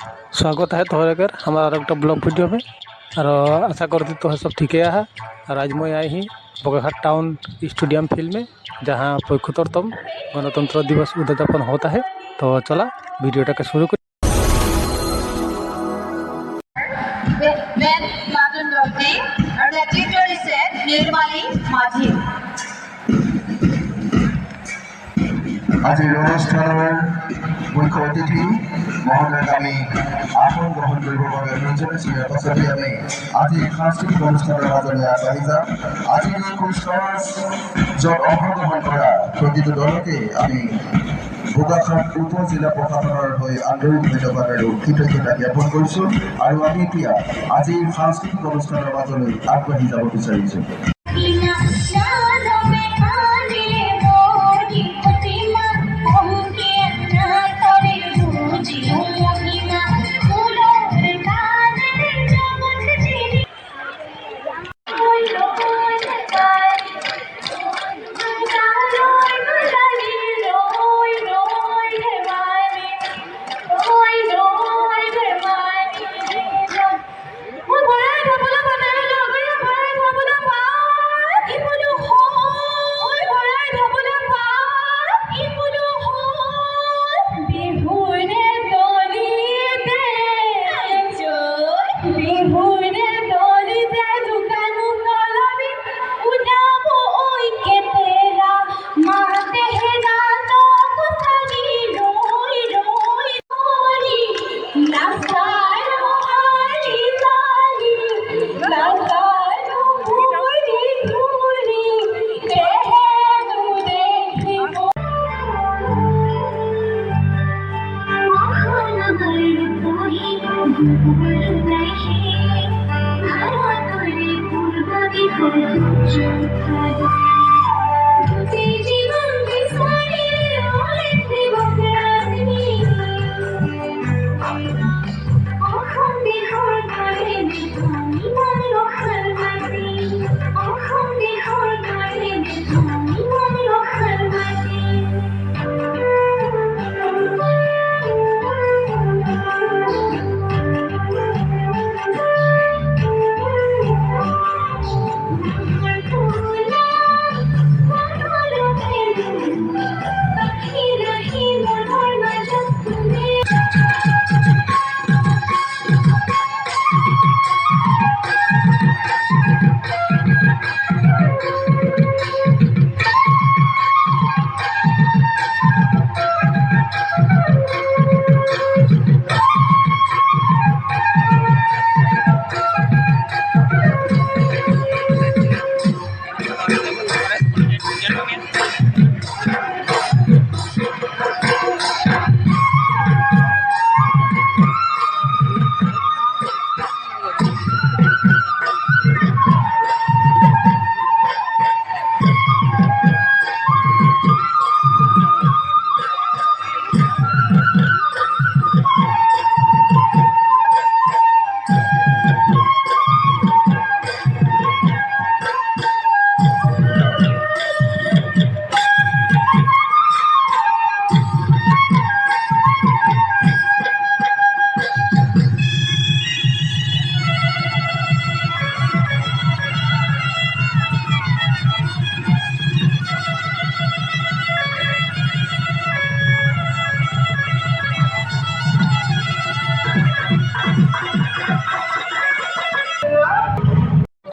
स्वागत है तुम्हारे घर हमारा एक ब्लॉग वीडियो में। और आशा करती तो सब ठीक है। और आज मैं आई ही बगेरहाट टाउन स्टेडियम फील्ड में, जहाँ 75तम गणतंत्र दिवस उद्यापन होता है। तो चला वीडियोटा के शुरू कर। आज অনুষ্ঠানের মুখ্য অতিথি মহোদয় আমি আসন গ্রহণ কৰিব বাবে অনুৰোধ জনাইছোঁ। পাছতে আমি আজি সাংস্কৃতিক অনুষ্ঠানৰ মাজলৈ আগবাঢ়ি যাম। আজিৰ এই কুচকাৱাজ য'ত অংশগ্ৰহণ কৰা প্ৰতিটো দলকে আমি বোকাখাট উপজিলা প্ৰশাসনৰ হৈ আন্তৰিক ধন্যবাদ আৰু কৃতজ্ঞতা জ্ঞাপন কৰিছোঁ। আৰু আমি এতিয়া আজিৰ সাংস্কৃতিক অনুষ্ঠানৰ মাজলৈ আগবাঢ়ি যাব বিচাৰিছোঁ।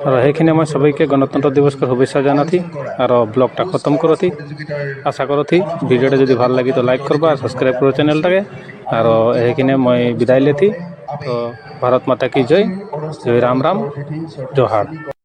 और সেইখিনি मैं सभी के गणतंत्र दिवस के शुभेच्छा जाना थी और ब्लॉगटा खत्म करो थी। आशा करो थी वीडियोटा जब भल लगी तो लाइक करबा और सब्सक्राइब करो चैनल टाके। और সেইখিনি मैं विदाय लेती। तो भारत माता की जय। जय राम राम जोहार।